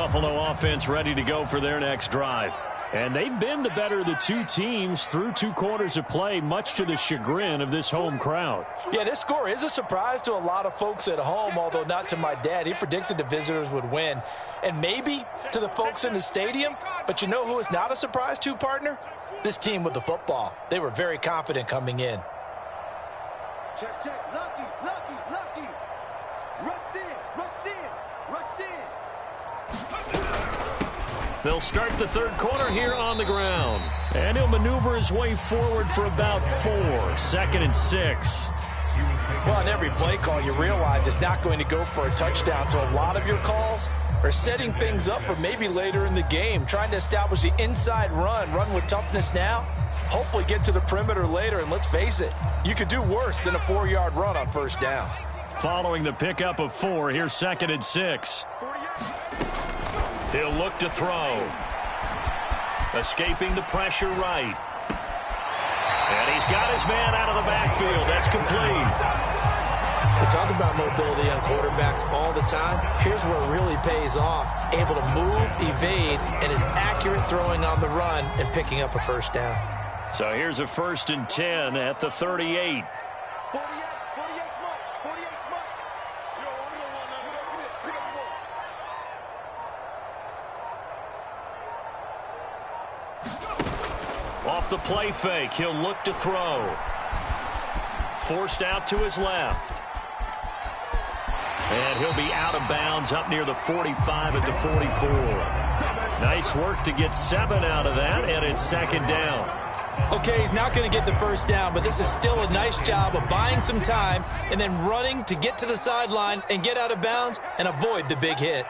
Buffalo offense ready to go for their next drive. And they've been the better of the two teams through 2 quarters of play, much to the chagrin of this home crowd. Yeah, this score is a surprise to a lot of folks at home, although not to my dad. He predicted the visitors would win. And maybe to the folks in the stadium, but you know who is not a surprise to, partner? This team with the football. They were very confident coming in. Check, check. Lucky, lucky, lucky. Rush in, rush in, rush in. They'll start the third quarter here on the ground. And he'll maneuver his way forward for about 4. 2nd and 6. Well, on every play call, you realize it's not going to go for a touchdown. So a lot of your calls are setting things up for maybe later in the game, trying to establish the inside run with toughness now, hopefully get to the perimeter later. And let's face it, you could do worse than a 4-yard run on first down. Following the pickup of 4, here's 2nd and 6. He'll look to throw. Escaping the pressure right. And he's got his man out of the backfield. That's complete. We talk about mobility on quarterbacks all the time. Here's where it really pays off. Able to move, evade, and is accurate throwing on the run and picking up a first down. So here's a 1st and 10 at the 38. Off the play fake, he'll look to throw. Forced out to his left. And he'll be out of bounds up near the 45 at the 44. Nice work to get 7 out of that, and it's 2nd down. Okay, he's not going to get the first down, but this is still a nice job of buying some time and then running to get to the sideline and get out of bounds and avoid the big hit.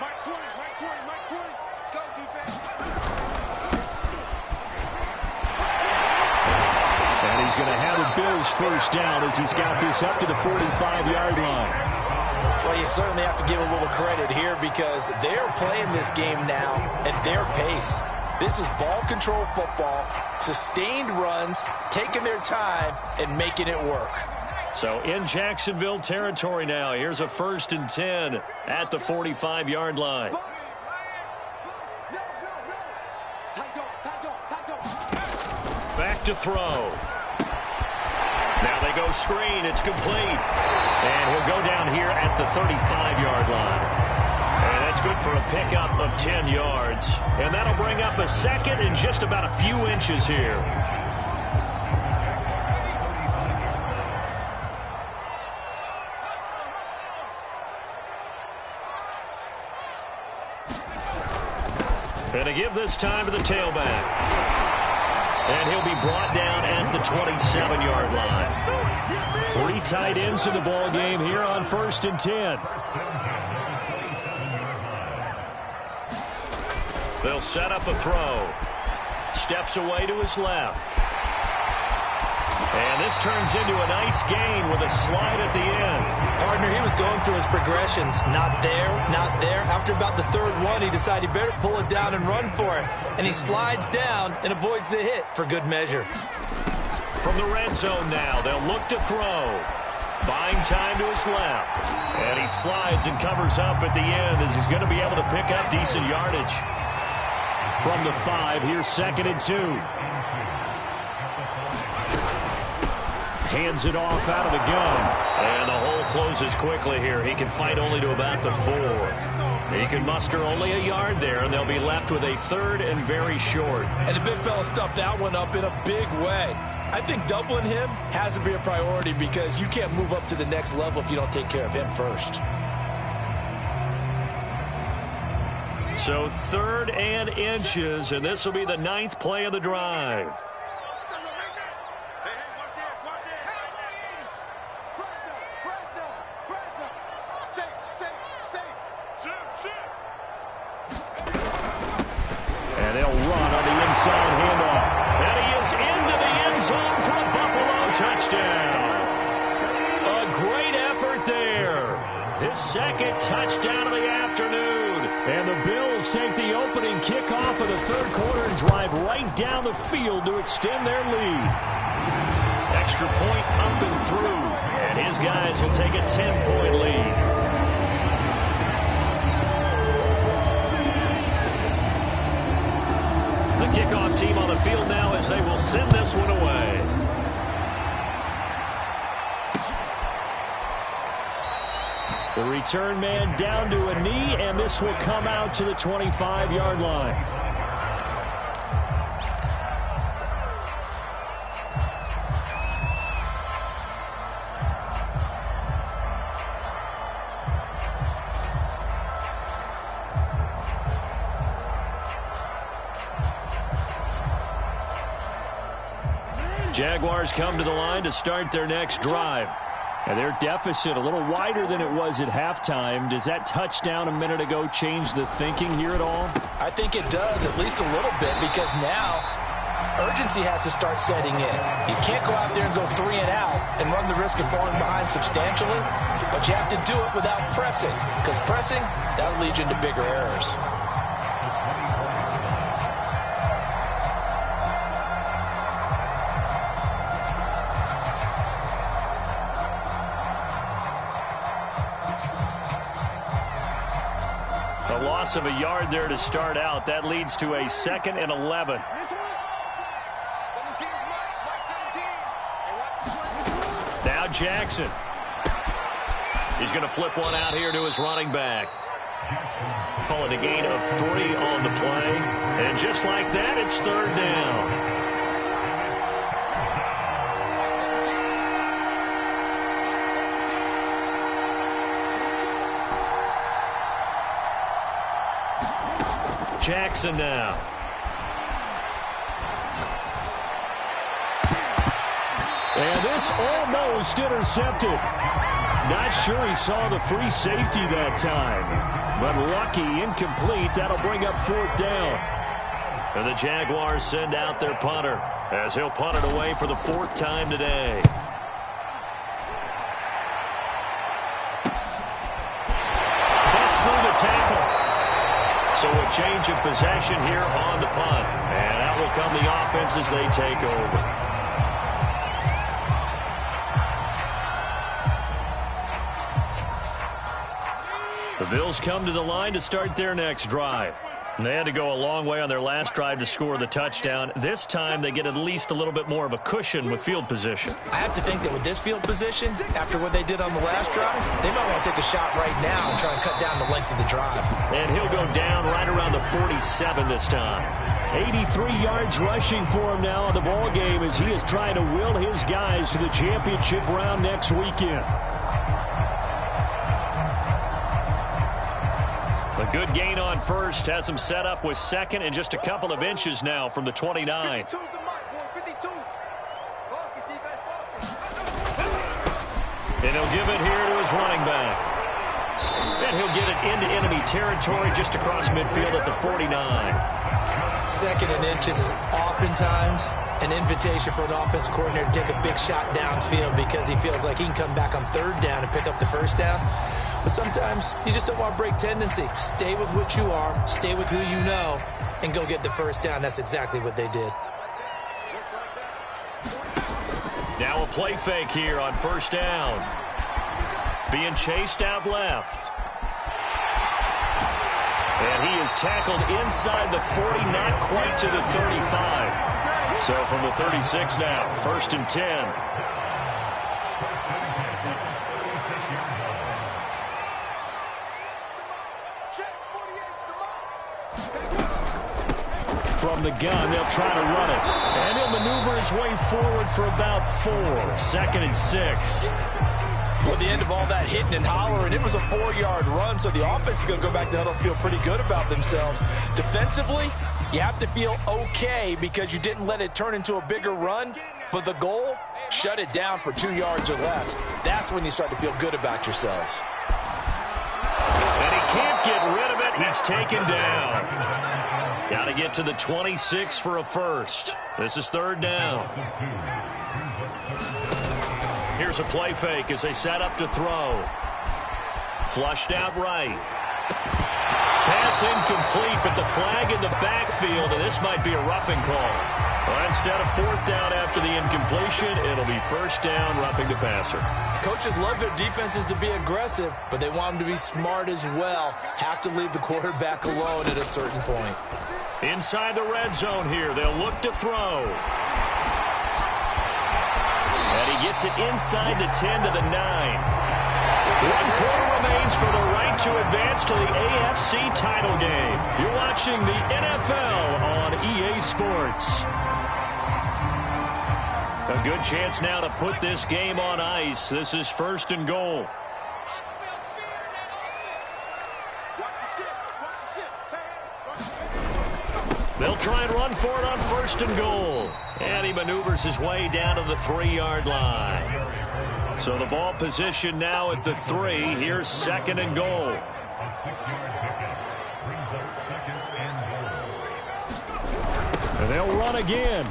Mike 20, Mike 20, Mike 20. Let's go, defense. And he's going to have a Bills first down as he's got this up to the 45-yard line. Well, you certainly have to give a little credit here because they're playing this game now at their pace. This is ball control football, sustained runs, taking their time, and making it work. So in Jacksonville territory now, here's a 1st and 10 at the 45-yard line. Back to throw. Now they go screen. It's complete. And he'll go down here at the 35-yard line. And that's good for a pickup of 10 yards. And that'll bring up a 2nd and just about a few inches here. And to give this time to the tailback. And he'll be brought down at the 27-yard line. 3 tight ends in the ball game here on 1st and 10. They'll set up a throw. Steps away to his left. And this turns into a nice gain with a slide at the end. Partner, he was going through his progressions. Not there, not there. After about the 3rd one, he decided he better pull it down and run for it. And he slides down and avoids the hit for good measure. From the red zone now, they'll look to throw. Buying time to his left. And he slides and covers up at the end as he's going to be able to pick up decent yardage. From the 5, here's 2nd and 2. Hands it off out of the gun. And the hole closes quickly here. He can fight only to about the 4. He can muster only a yard there, and they'll be left with a 3rd and very short. And the big fella stuffed that one up in a big way. I think doubling him has to be a priority because you can't move up to the next level if you don't take care of him first. So 3rd and inches, and this will be the 9th play of the drive. And they'll run on the inside handoff. And he is into the end zone for a Buffalo touchdown. A great effort there. His 2nd touchdown of the afternoon. And the Bills take the opening kickoff of the 3rd quarter and drive right down the field to extend their lead. Extra point up and through. And his guys will take a 10-point lead. Kickoff team on the field now as they will send this one away. The return man down to a knee, and this will come out to the 25-yard line. Jaguars come to the line to start their next drive. And their deficit a little wider than it was at halftime. Does that touchdown a minute ago change the thinking here at all? I think it does, at least a little bit, because now urgency has to start setting in. You can't go out there and go 3 and out and run the risk of falling behind substantially, but you have to do it without pressing, because pressing, that'll lead you into bigger errors. A loss of a yard there to start out. That leads to a 2nd and 11. Now Jackson. He's going to flip one out here to his running back. Call it a gain of 3 on the play. And just like that, it's 3rd down. Jackson now. And this almost intercepted. Not sure he saw the free safety that time. But lucky, incomplete. That'll bring up 4th down. And the Jaguars send out their punter as he'll punt it away for the 4th time today. Bust through the tackle. So a change of possession here on the punt. And out will come the offense as they take over. The Bills come to the line to start their next drive. And they had to go a long way on their last drive to score the touchdown. This time they get at least a little bit more of a cushion with field position. I have to think that with this field position, after what they did on the last drive, they might want to take a shot right now and try and cut down the length of the drive. And he'll go down right around the 47 this time. 83 yards rushing for him now in the ball game as he is trying to will his guys to the championship round next weekend. A good gain on first has him set up with 2nd and just a couple of inches now from the 29. And he'll give it here to his running back. And he'll get it into enemy territory just across midfield at the 49. 2nd and inches is oftentimes an invitation for an offense coordinator to take a big shot downfield because he feels like he can come back on 3rd down and pick up the 1st down. But sometimes you just don't want to break tendency. Stay with what you are, stay with who you know, and go get the 1st down. That's exactly what they did. Now a play fake here on 1st down. Being chased out left. And he is tackled inside the 40, not quite to the 35. So from the 36 now, 1st and 10. From the gun, they'll try to run it. And he'll maneuver his way forward for about 4. 2nd and 6. Well, the end of all that hitting and hollering, it was a 4-yard run, so the offense is going to go back to huddle, feel pretty good about themselves. Defensively, you have to feel okay because you didn't let it turn into a bigger run, but the goal, shut it down for 2 yards or less. That's when you start to feel good about yourselves. And he can't get rid of it. He's taken down. Got to get to the 26 for a first. This is 3rd down. Here's a play fake as they set up to throw. Flushed out right. Pass incomplete, but the flag in the backfield, and this might be a roughing call. Well, instead of 4th down after the incompletion, it'll be 1st down, roughing the passer. Coaches love their defenses to be aggressive, but they want them to be smart as well. Have to leave the quarterback alone at a certain point. Inside the red zone here, they'll look to throw. And he gets it inside the 10 to the 9. 1 quarter remains for the right to advance to the AFC title game. You're watching the NFL on EA Sports. A good chance now to put this game on ice. This is 1st and goal. They'll try and run for it on 1st and goal. And he maneuvers his way down to the 3-yard line. So the ball position now at the 3. Here's 2nd and goal. And they'll run again.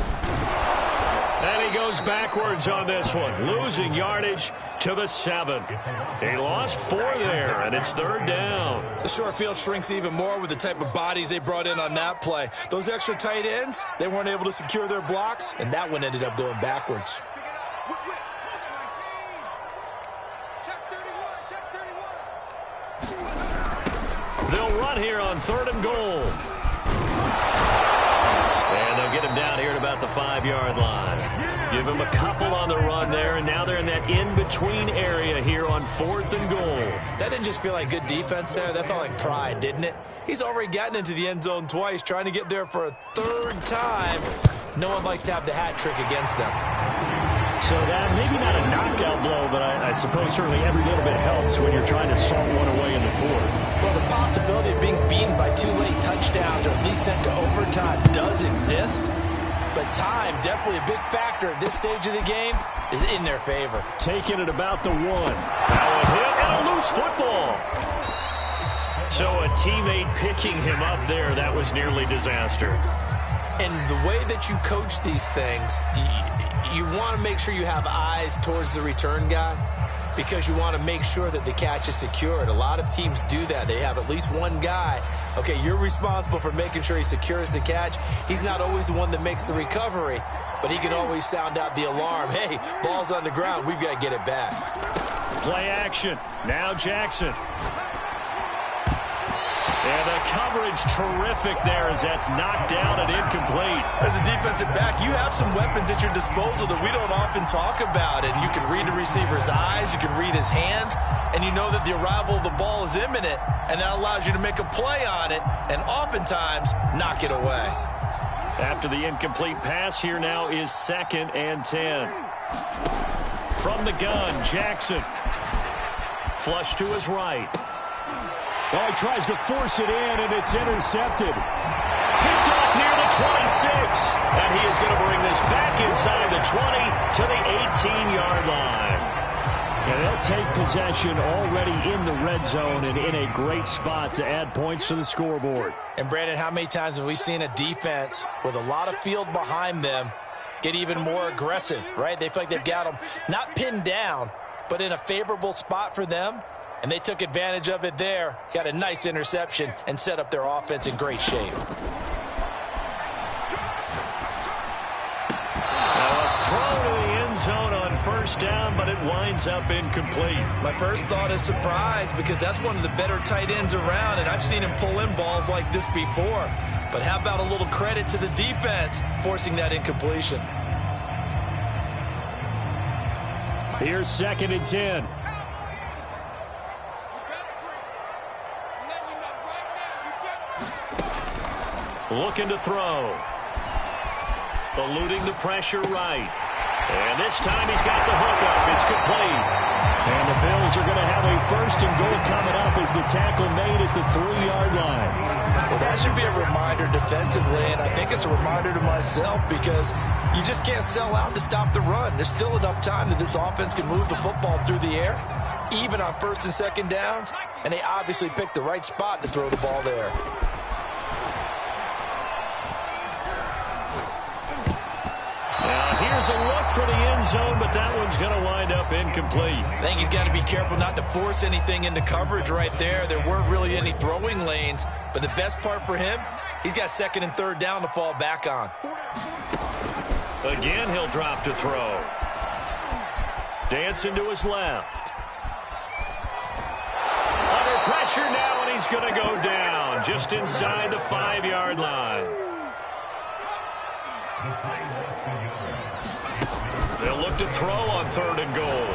And he goes backwards on this one, losing yardage to the 7. He lost 4 there, and it's 3rd down. The short field shrinks even more with the type of bodies they brought in on that play. Those extra tight ends, they weren't able to secure their blocks, and that one ended up going backwards. They'll run here on 3rd and goal. And they'll get him down here at about the 5-yard line. Give him a couple on the run there, and now they're in that in-between area here on 4th and goal. That didn't just feel like good defense there. That felt like pride, didn't it? He's already gotten into the end zone twice, trying to get there for a 3rd time. No one likes to have the hat trick against them. So that maybe not a knockout blow, but I suppose certainly every little bit helps when you're trying to salt one away in the 4th. Well, the possibility of being beaten by 2 late touchdowns or at least sent to overtime does exist. But time, definitely a big factor at this stage of the game, is in their favor. Taking it about the 1. Now a hit and a loose football. So a teammate picking him up there, that was nearly disaster. And the way that you coach these things, you want to make sure you have eyes towards the return guy because you want to make sure that the catch is secured. A lot of teams do that. They have at least one guy. Okay, you're responsible for making sure he secures the catch. He's not always the one that makes the recovery, but he can always sound out the alarm. Hey, ball's on the ground. We've got to get it back. Play action. Now Jackson. And the coverage terrific there as that's knocked down and incomplete. As a defensive back, you have some weapons at your disposal that we don't often talk about. And you can read the receiver's eyes, you can read his hands, and you know that the arrival of the ball is imminent. And that allows you to make a play on it and oftentimes knock it away. After the incomplete pass, here now is 2nd and 10. From the gun, Jackson. Flush to his right. Oh, he tries to force it in, and it's intercepted. Picked off near the 26. And he is going to bring this back inside the 20 to the 18-yard line. And they'll take possession already in the red zone and in a great spot to add points to the scoreboard. And, Brandon, how many times have we seen a defense with a lot of field behind them get even more aggressive, right? They feel like they've got them not pinned down, but in a favorable spot for them. And they took advantage of it there, got a nice interception, and set up their offense in great shape. Now a throw to the end zone on 1st down, but it winds up incomplete. My first thought is surprise because that's one of the better tight ends around, and I've seen him pull in balls like this before. But how about a little credit to the defense forcing that incompletion? Here's 2nd and 10. Looking to throw. Eluding the pressure right. And this time he's got the hookup. It's complete. And the Bills are going to have a 1st and goal coming up as the tackle made at the 3-yard line. Well, that should be a reminder defensively, and I think it's a reminder to myself because you just can't sell out to stop the run. There's still enough time that this offense can move the football through the air, even on 1st and 2nd downs, and they obviously picked the right spot to throw the ball there. Now here's a look for the end zone, but that one's going to wind up incomplete. I think he's got to be careful not to force anything into coverage right there. There weren't really any throwing lanes, but the best part for him, he's got 2nd and 3rd down to fall back on. Again, he'll drop to throw. Dancing to his left. Under pressure now, and he's going to go down just inside the 5-yard line. They'll look to throw on 3rd and goal.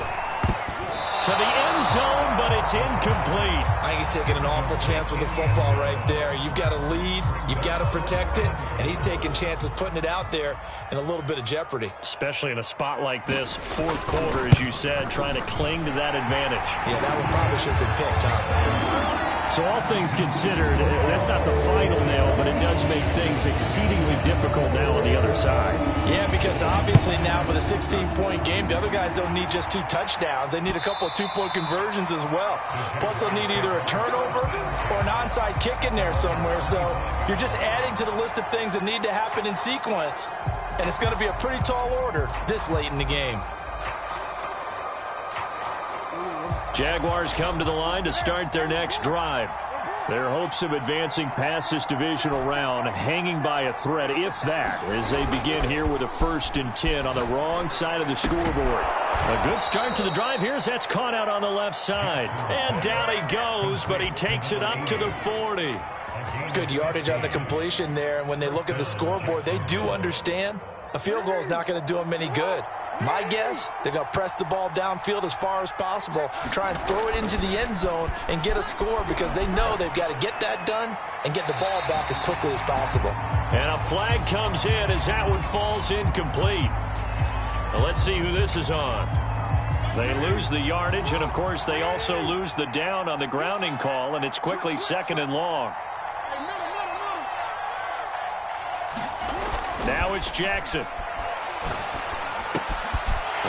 To the end zone, but it's incomplete. I think he's taking an awful chance with the football right there. You've got to lead, you've got to protect it, and he's taking chances putting it out there in a little bit of jeopardy. Especially in a spot like this, 4th quarter, as you said, trying to cling to that advantage. Yeah, that one probably should have been picked, huh? So all things considered, that's not the final nail, but it does make things exceedingly difficult now on the other side. Yeah, because obviously now with a 16-point game, the other guys don't need just 2 touchdowns. They need a couple of 2-point conversions as well. Plus, they'll need either a turnover or an onside kick in there somewhere. So you're just adding to the list of things that need to happen in sequence. And it's going to be a pretty tall order this late in the game. Jaguars come to the line to start their next drive. Their hopes of advancing past this divisional round hanging by a thread, if that, as they begin here with a 1st and 10 on the wrong side of the scoreboard. A good start to the drive here as that's caught out on the left side. And down he goes, but he takes it up to the 40. Good yardage on the completion there. And when they look at the scoreboard, they do understand a field goal is not going to do them any good. My guess, they're going to press the ball downfield as far as possible, try and throw it into the end zone and get a score because they know they've got to get that done and get the ball back as quickly as possible. And a flag comes in as that one falls incomplete. Now let's see who this is on. They lose the yardage, and, of course, they also lose the down on the grounding call, and it's quickly 2nd and long. Now it's Jackson.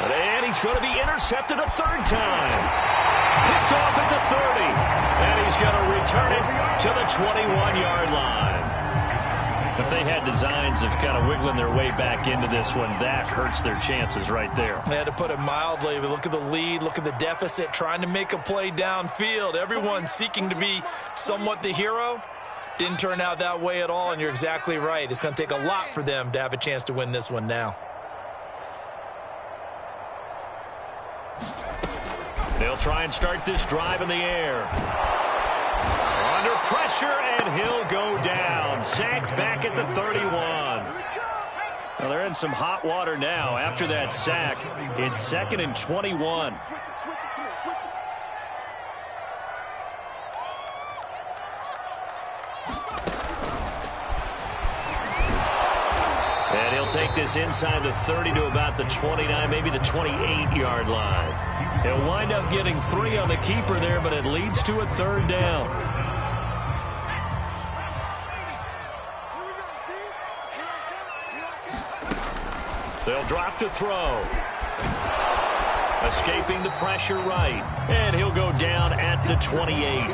And he's going to be intercepted a 3rd time. Picked off at the 30. And he's going to return it to the 21-yard line. If they had designs of kind of wiggling their way back into this one, that hurts their chances right there. They had to put it mildly. But look at the lead. Look at the deficit. Trying to make a play downfield. Everyone seeking to be somewhat the hero. Didn't turn out that way at all, and you're exactly right. It's going to take a lot for them to have a chance to win this one now. They'll try and start this drive in the air. Under pressure, and he'll go down. Sacked back at the 31. Well, they're in some hot water now. After that sack, it's 2nd and 21. And he'll take this inside the 30 to about the 29, maybe the 28-yard line. He'll wind up getting 3 on the keeper there, but it leads to a 3rd down. They'll drop to throw. Escaping the pressure right. And he'll go down at the 28.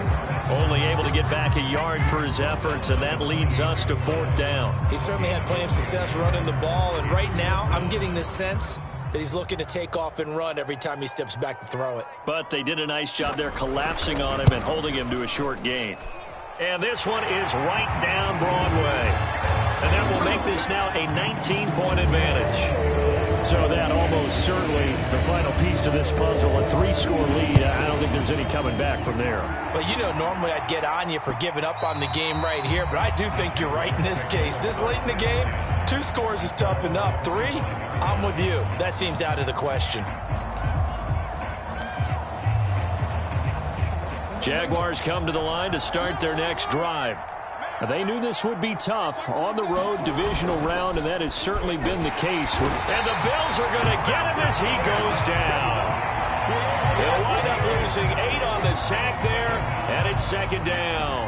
Only able to get back a yard for his efforts, and that leads us to 4th down. He certainly had plenty of success running the ball, and right now I'm getting the sense that he's looking to take off and run every time he steps back to throw it. But they did a nice job there collapsing on him and holding him to a short gain. And this one is right down Broadway. And that will make this now a 19-point advantage. So that almost certainly the final piece to this puzzle, a 3-score lead. I don't think there's any coming back from there. Well, you know, normally I'd get on you for giving up on the game right here, but I do think you're right in this case. This late in the game, 2 scores is tough enough. 3, I'm with you. That seems out of the question. Jaguars come to the line to start their next drive. They knew this would be tough on the road divisional round, and that has certainly been the case. And the Bills are going to get him as he goes down. They'll wind up losing 8 on the sack there, and it's 2nd down.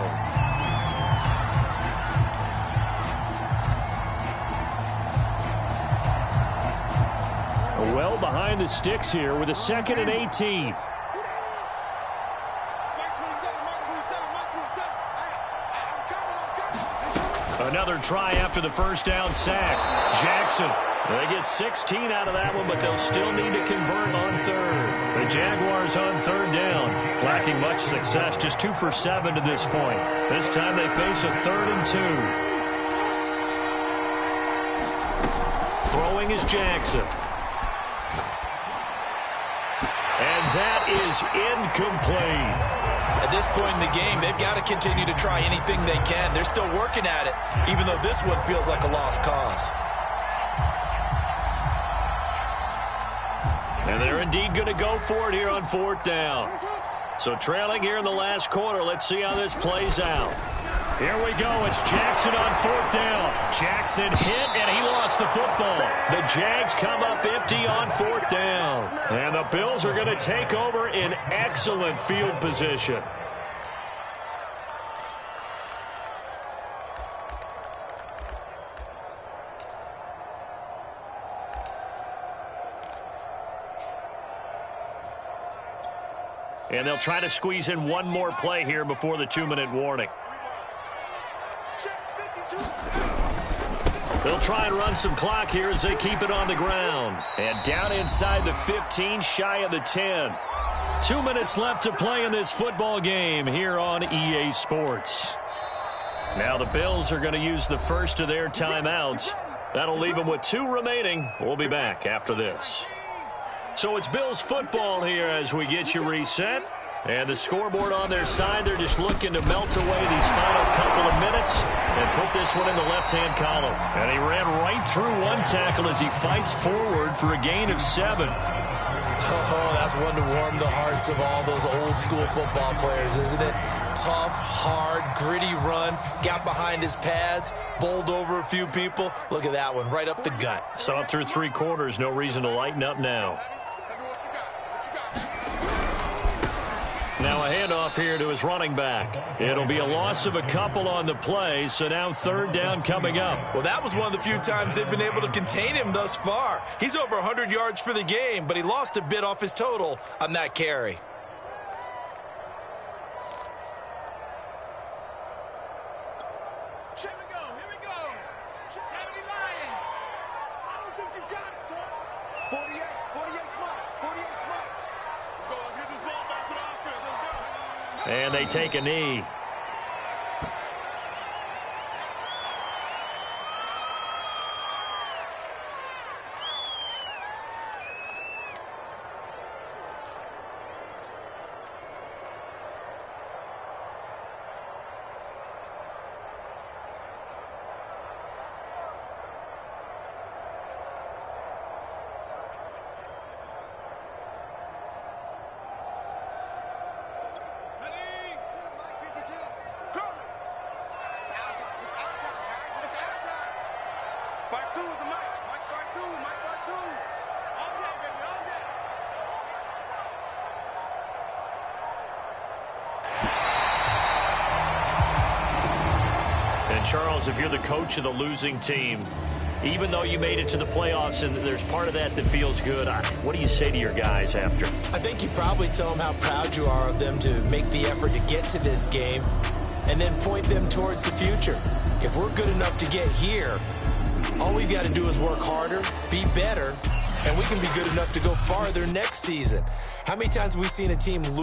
Well behind the sticks here with a 2nd and 18. Another try after the first down sack. Jackson. They get 16 out of that one, but they'll still need to convert on 3rd. The Jaguars on 3rd down. Lacking much success, just 2 for 7 to this point. This time they face a 3rd and 2. Throwing is Jackson. And that is incomplete. At this point in the game, they've got to continue to try anything they can. They're still working at it, even though this one feels like a lost cause. And they're indeed going to go for it here on 4th down. So trailing here in the last quarter. Let's see how this plays out. Here we go. It's Jackson on 4th down. Jackson hit, and he lost the football. The Jags come up empty on 4th down. And the Bills are going to take over in excellent field position. And they'll try to squeeze in one more play here before the 2-minute warning. They'll try and run some clock here as they keep it on the ground. And down inside the 15, shy of the 10. 2 minutes left to play in this football game here on EA Sports. Now the Bills are going to use the first of their timeouts. That'll leave them with 2 remaining. We'll be back after this. So it's Bills football here as we get you reset. And the scoreboard on their side, they're just looking to melt away these final couple of minutes and put this one in the left-hand column. And he ran right through one tackle as he fights forward for a gain of 7. Oh, that's one to warm the hearts of all those old-school football players, isn't it? Tough, hard, gritty run, got behind his pads, bowled over a few people. Look at that one, right up the gut. Saw it through 3 quarters, no reason to lighten up now. Now a handoff here to his running back. It'll be a loss of a couple on the play, so now 3rd down coming up. Well, that was one of the few times they've been able to contain him thus far. He's over 100 yards for the game, but he lost a bit off his total on that carry. Here we go. 70 Lions. I don't think you got it, son. 48 Mike. Let's go. Let's get this ball back to the offense. Let's go. And they take a knee. And Charles, if you're the coach of the losing team, even though you made it to the playoffs and there's part of that that feels good, what do you say to your guys after? I think you probably tell them how proud you are of them to make the effort to get to this game and then point them towards the future. If we're good enough to get here, all we've got to do is work harder, be better, and we can be good enough to go farther next season. How many times have we seen a team lose